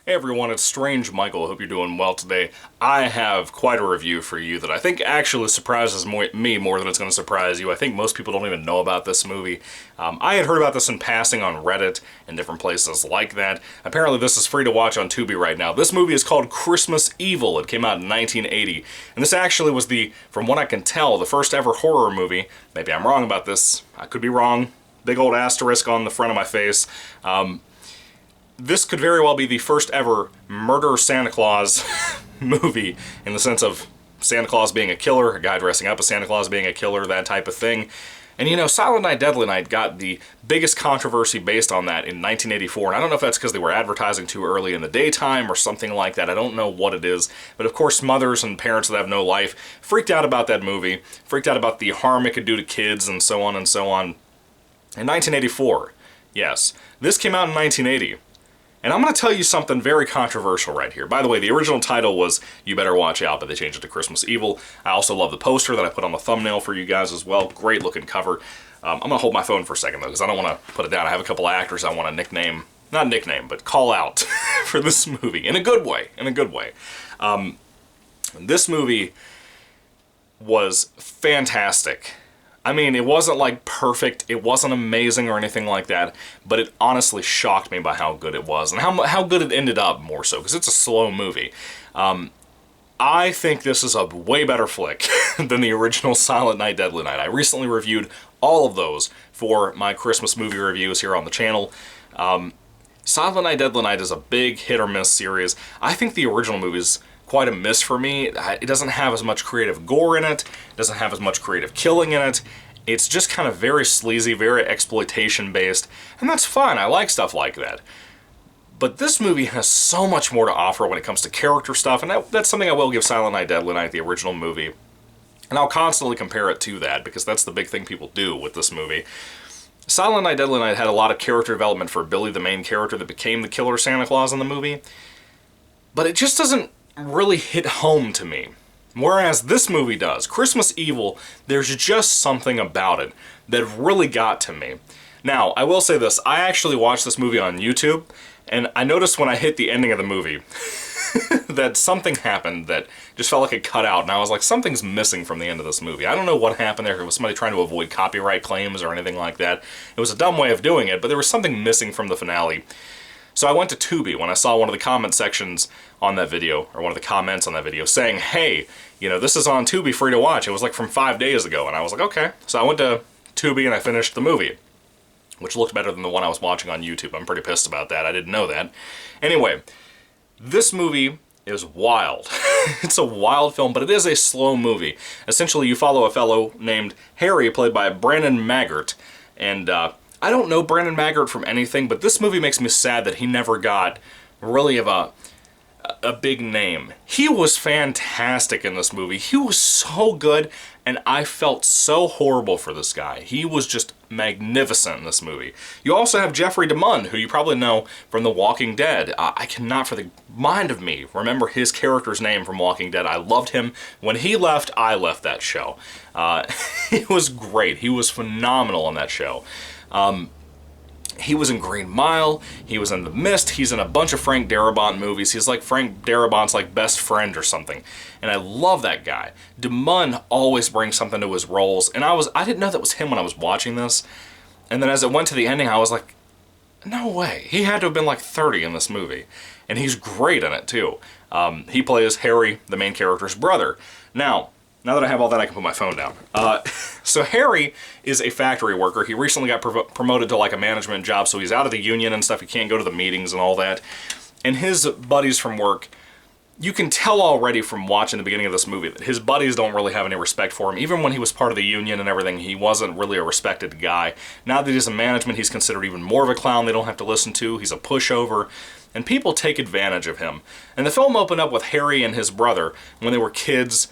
Hey everyone, it's Strange Michael. I hope you're doing well today. I have quite a review for you that I think actually surprises me more than it's going to surprise you. I think most people don't even know about this movie. I had heard about this in passing on Reddit and different places like that. Apparently this is free to watch on Tubi right now. This movie is called Christmas Evil. It came out in 1980. And this actually was from what I can tell, the first ever horror movie. Maybe I'm wrong about this. I could be wrong. Big old asterisk on the front of my face. This could very well be the first ever murder Santa Claus movie, in the sense of Santa Claus being a killer, a guy dressing up as Santa Claus being a killer, that type of thing. And you know, Silent Night, Deadly Night got the biggest controversy based on that in 1984, and I don't know if that's because they were advertising too early in the daytime or something like that. I don't know what it is, but of course mothers and parents that have no life freaked out about that movie, freaked out about the harm it could do to kids and so on and so on. In 1984, yes, this came out in 1980. And I'm going to tell you something very controversial right here. By the way, the original title was You Better Watch Out, but they changed it to Christmas Evil. I also love the poster that I put on the thumbnail for you guys as well. Great looking cover. I'm going to hold my phone for a second though, because I don't want to put it down. I have a couple of actors I want to not nickname, but call out for this movie. In a good way. This movie was fantastic. I mean, it wasn't like perfect, it wasn't amazing or anything like that, but it honestly shocked me by how good it was, and how good it ended up more so, because it's a slow movie. I think this is a way better flick than the original Silent Night, Deadly Night. I recently reviewed all of those for my Christmas movie reviews here on the channel. Silent Night, Deadly Night is a big hit or miss series. I think the original movie's quite a miss for me. It doesn't have as much creative gore in it, doesn't have as much creative killing in it. It's just kind of very sleazy, very exploitation based, and that's fine. I like stuff like that. But this movie has so much more to offer when it comes to character stuff, and that's something I will give Silent Night, Deadly Night, the original movie. And I'll constantly compare it to that, because that's the big thing people do with this movie. Silent Night, Deadly Night had a lot of character development for Billy, the main character that became the killer Santa Claus in the movie, but it just doesn't really hit home to me. Whereas this movie does. Christmas Evil, there's just something about it that really got to me. Now, I will say this, I actually watched this movie on YouTube, and I noticed when I hit the ending of the movie that something happened that just felt like it cut out, and I was like, something's missing from the end of this movie. I don't know what happened there, if it was somebody trying to avoid copyright claims or anything like that. It was a dumb way of doing it, but there was something missing from the finale. So I went to Tubi when I saw one of the comment sections on that video, or one of the comments on that video, saying, hey, you know, this is on Tubi free to watch. It was like from 5 days ago, and I was like, okay. So I went to Tubi and I finished the movie, which looked better than the one I was watching on YouTube. I'm pretty pissed about that. I didn't know that. Anyway, this movie is wild. It's a wild film, but it is a slow movie. Essentially, you follow a fellow named Harry, played by Brandon Maggart, and I don't know Brandon Maggart from anything, but this movie makes me sad that he never got really of a big name. He was fantastic in this movie. He was so good, and I felt so horrible for this guy. He was just magnificent in this movie. You also have Jeffrey DeMunn, who you probably know from The Walking Dead. I cannot for the mind of me remember his character's name from Walking Dead. I loved him. When he left, I left that show. He was great. He was phenomenal in that show. He was in Green Mile, he was in The Mist, he's in a bunch of Frank Darabont movies. He's like Frank Darabont's like best friend or something. And I love that guy. DeMunn always brings something to his roles, and I didn't know that was him when I was watching this. And then as it went to the ending, I was like, no way. He had to have been like 30 in this movie. And he's great in it too. He plays Harry, the main character's brother. Now that I have all that, I can put my phone down. So Harry is a factory worker. He recently got promoted to like a management job, so he's out of the union and stuff. He can't go to the meetings and all that. And his buddies from work, you can tell already from watching the beginning of this movie that his buddies don't really have any respect for him. Even when he was part of the union and everything, he wasn't really a respected guy. Now that he's in management, he's considered even more of a clown they don't have to listen to. He's a pushover. And people take advantage of him. And the film opened up with Harry and his brother when they were kids.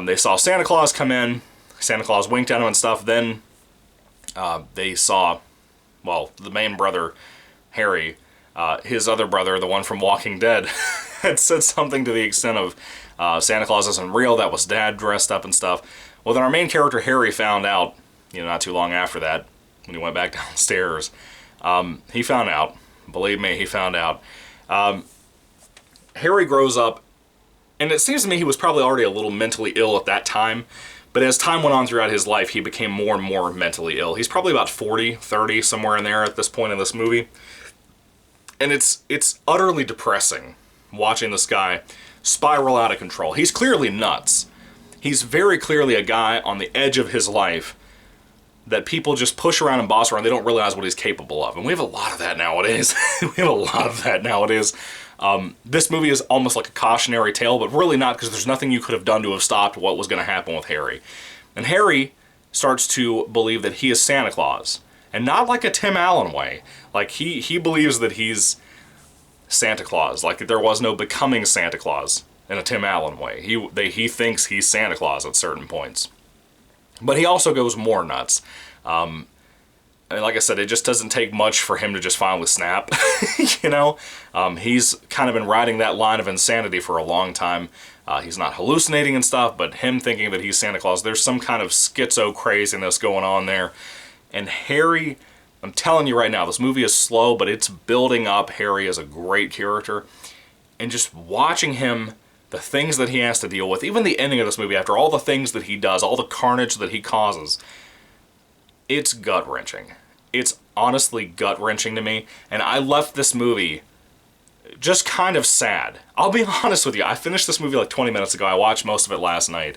They saw Santa Claus come in, Santa Claus winked at them and stuff, then they saw, well, the main brother, Harry, his other brother, the one from Walking Dead, had said something to the extent of, Santa Claus isn't real, that was Dad dressed up and stuff. Well, then our main character, Harry, found out, you know, not too long after that, when he went back downstairs, he found out, believe me, he found out. Harry grows up, and it seems to me he was probably already a little mentally ill at that time, but as time went on throughout his life, he became more and more mentally ill. He's probably about 40, 30, somewhere in there at this point in this movie. And it's utterly depressing watching this guy spiral out of control. He's clearly nuts. He's very clearly a guy on the edge of his life that people just push around and boss around. They don't realize what he's capable of. And we have a lot of that nowadays. This movie is almost like a cautionary tale, but really not, because there's nothing you could have done to have stopped what was going to happen with Harry. And Harry starts to believe that he is Santa Claus. And not like a Tim Allen way. Like, he believes that he's Santa Claus. Like, there was no becoming Santa Claus in a Tim Allen way. He thinks he's Santa Claus at certain points. But he also goes more nuts. And like I said, it just doesn't take much for him to just finally snap, you know? He's kind of been riding that line of insanity for a long time. He's not hallucinating and stuff, but him thinking that he's Santa Claus, there's some kind of schizo craziness going on there. And Harry, I'm telling you right now, this movie is slow, but it's building up Harry as a great character. And just watching him, the things that he has to deal with, even the ending of this movie, after all the things that he does, all the carnage that he causes, it's gut-wrenching. It's honestly gut-wrenching to me, and I left this movie just kind of sad. I'll be honest with you, I finished this movie like 20 minutes ago. I watched most of it last night.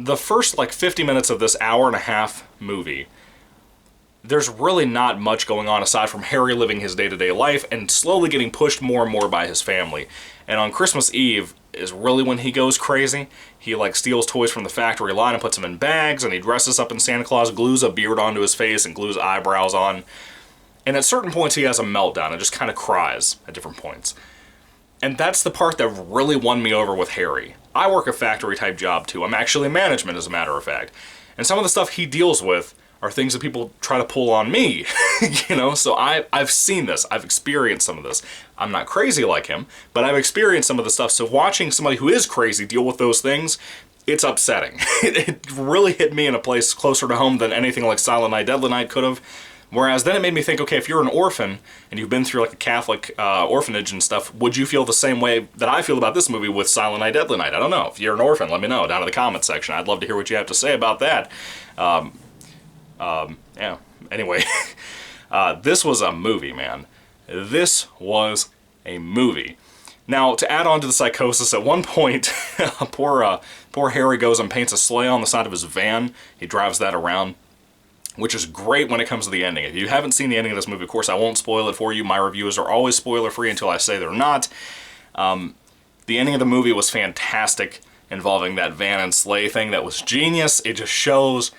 The first like 50 minutes of this hour-and-a-half movie, there's really not much going on aside from Harry living his day-to-day life and slowly getting pushed more and more by his family. And on Christmas Eve is really when he goes crazy. He like steals toys from the factory line and puts them in bags, and he dresses up in Santa Claus, glues a beard onto his face and glues eyebrows on. And at certain points he has a meltdown and just kind of cries at different points. And that's the part that really won me over with Harry. I work a factory type job too. I'm actually in management, as a matter of fact. And some of the stuff he deals with are things that people try to pull on me, you know? So I've seen this. I've experienced some of this. I'm not crazy like him, but I've experienced some of the stuff. So watching somebody who is crazy deal with those things, it's upsetting. It really hit me in a place closer to home than anything like Silent Night, Deadly Night could have. Whereas then it made me think, okay, if you're an orphan and you've been through like a Catholic orphanage and stuff, would you feel the same way that I feel about this movie with Silent Night, Deadly Night? I don't know. If you're an orphan, let me know down in the comments section. I'd love to hear what you have to say about that. Yeah, anyway, this was a movie, man. This was a movie. Now, to add on to the psychosis, at one point, poor Harry goes and paints a sleigh on the side of his van. He drives that around, which is great when it comes to the ending. If you haven't seen the ending of this movie, of course, I won't spoil it for you. My reviews are always spoiler-free until I say they're not. The ending of the movie was fantastic, involving that van and sleigh thing. That was genius. It just shows...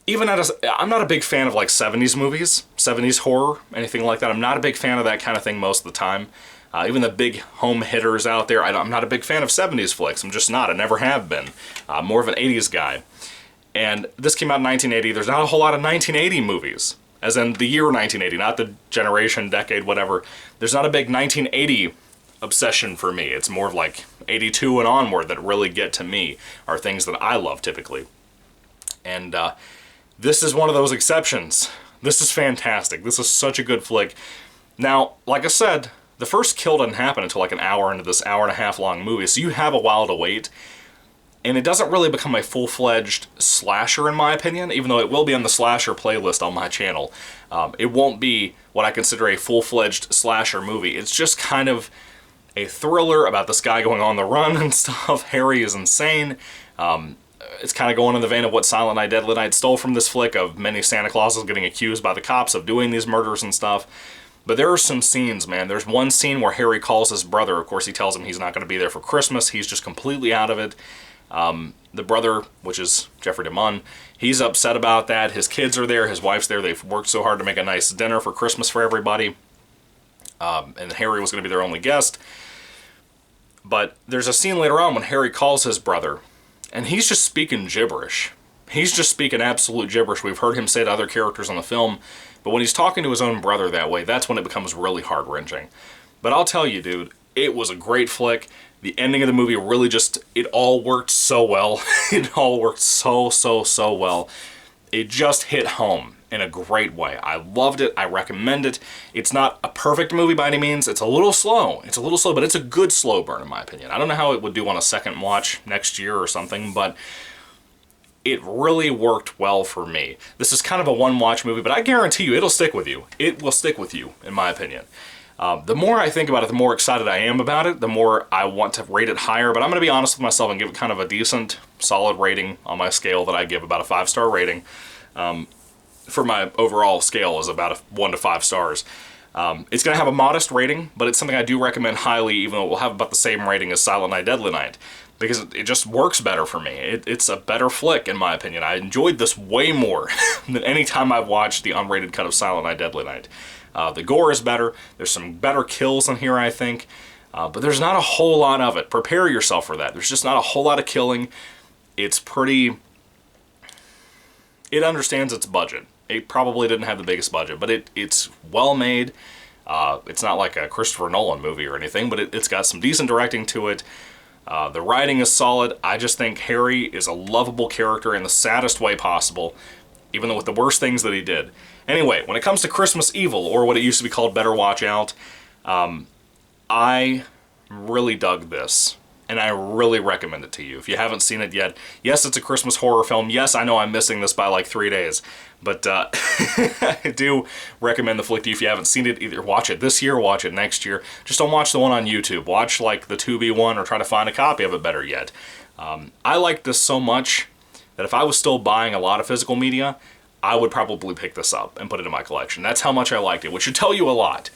I'm not a big fan of like 70s movies, 70s horror, anything like that. I'm not a big fan of that kind of thing most of the time. Even the big home hitters out there, I'm not a big fan of 70s flicks. I'm just not. I never have been. More of an 80s guy. And this came out in 1980. There's not a whole lot of 1980 movies, as in the year 1980, not the generation, decade, whatever. There's not a big 1980 obsession for me. It's more of like 82 and onward that really get to me, are things that I love typically. And this is one of those exceptions. This is fantastic. This is such a good flick. Now, like I said, the first kill didn't happen until like an hour into this hour-and-a-half long movie, so you have a while to wait. And it doesn't really become a full-fledged slasher, in my opinion, even though it will be on the slasher playlist on my channel. It won't be what I consider a full-fledged slasher movie. It's just kind of a thriller about this guy going on the run and stuff. Harry is insane. It's kind of going in the vein of what Silent Night, Deadly Night stole from this flick, of many Santa Clauses getting accused by the cops of doing these murders and stuff. But there are some scenes, man. There's one scene where Harry calls his brother. Of course, he tells him he's not going to be there for Christmas. He's just completely out of it. The brother, which is Jeffrey DeMunn, he's upset about that. His kids are there. His wife's there. They've worked so hard to make a nice dinner for Christmas for everybody. And Harry was going to be their only guest. But there's a scene later on when Harry calls his brother, and he's just speaking gibberish. He's just speaking absolute gibberish. We've heard him say to other characters on the film, but when he's talking to his own brother that way, that's when it becomes really heart-wrenching. But I'll tell you, dude, it was a great flick. The ending of the movie really just, it all worked so well. It all worked so well. It just hit home. in a great way. I loved it. I recommend it. It's not a perfect movie by any means. It's a little slow. It's a little slow, but it's a good slow burn in my opinion. I don't know how it would do on a second watch next year or something, but it really worked well for me. This is kind of a one-watch movie, but I guarantee you it'll stick with you. It will stick with you, in my opinion. The more I think about it, the more excited I am about it, the more I want to rate it higher, but I'm going to be honest with myself and give it kind of a decent, solid rating on my scale that I give, about a 5-star rating. For my overall scale is about 1 to 5 stars. It's going to have a modest rating, but it's something I do recommend highly, even though it will have about the same rating as Silent Night, Deadly Night, because it just works better for me. It's a better flick, in my opinion. I enjoyed this way more than any time I've watched the unrated cut of Silent Night, Deadly Night. The gore is better. There's some better kills in here, I think. But there's not a whole lot of it. Prepare yourself for that. There's just not a whole lot of killing. It's pretty... It understands its budget. It probably didn't have the biggest budget, but it's well made. It's not like a Christopher Nolan movie or anything, but it's got some decent directing to it. The writing is solid. I just think Harry is a lovable character in the saddest way possible, even though with the worst things that he did. Anyway, when it comes to Christmas Evil, or what it used to be called Better Watch Out, I really dug this, and I really recommend it to you. If you haven't seen it yet, yes, it's a Christmas horror film. Yes, I know I'm missing this by like 3 days, but I do recommend the flick to you. If you haven't seen it, either watch it this year or watch it next year. Just don't watch the one on YouTube. Watch like the Tubi one, or try to find a copy of it better yet. I like this so much that if I was still buying a lot of physical media, I would probably pick this up and put it in my collection. That's how much I liked it, which should tell you a lot.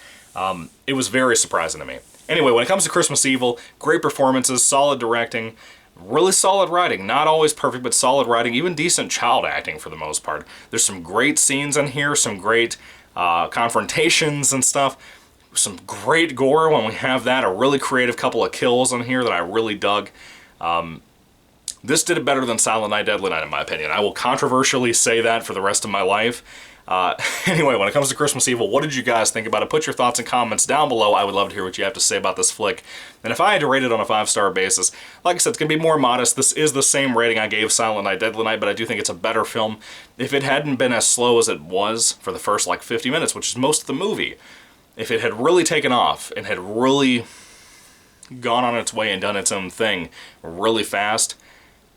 It was very surprising to me. Anyway, when it comes to Christmas Evil, great performances, solid directing, really solid writing. Not always perfect, but solid writing, even decent child acting for the most part. There's some great scenes in here, some great confrontations and stuff. Some great gore when we have that. A really creative couple of kills in here that I really dug. This did it better than Silent Night, Deadly Night, in my opinion. I will controversially say that for the rest of my life. Anyway, when it comes to Christmas Evil, what did you guys think about it? Put your thoughts and comments down below. I would love to hear what you have to say about this flick. And if I had to rate it on a 5-star basis, like I said, it's going to be more modest. This is the same rating I gave Silent Night, Deadly Night, but I do think it's a better film. If it hadn't been as slow as it was for the first, like, 50 minutes, which is most of the movie, if it had really taken off and had really gone on its way and done its own thing really fast,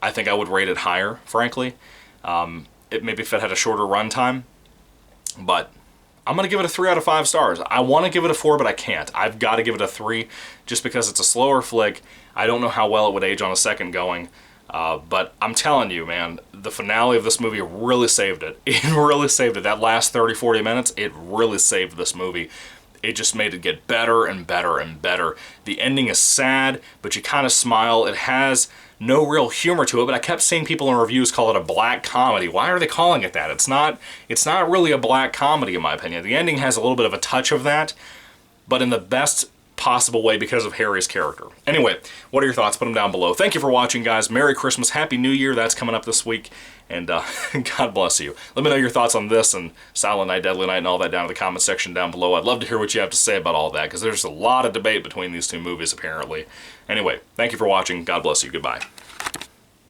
I think I would rate it higher, frankly. Maybe if it had a shorter runtime. But I'm going to give it a 3 out of 5 stars. I want to give it a 4, but I can't. I've got to give it a 3 just because it's a slower flick. I don't know how well it would age on a second going. But I'm telling you, man, the finale of this movie really saved it. It really saved it. That last 30, 40 minutes, it really saved this movie. It just made it get better and better and better. The ending is sad, but you kind of smile. It has no real humor to it, but I kept seeing people in reviews call it a black comedy. Why are they calling it that? It's not really a black comedy, in my opinion. The ending has a little bit of a touch of that, but in the best possible way because of Harry's character. Anyway, what are your thoughts? Put them down below. Thank you for watching, guys. Merry Christmas, Happy New Year. That's coming up this week, and God bless you. Let me know your thoughts on this and Silent Night, Deadly Night, and all that down in the comment section down below. I'd love to hear what you have to say about all that, because there's a lot of debate between these two movies, apparently. Anyway, thank you for watching. God bless you. Goodbye.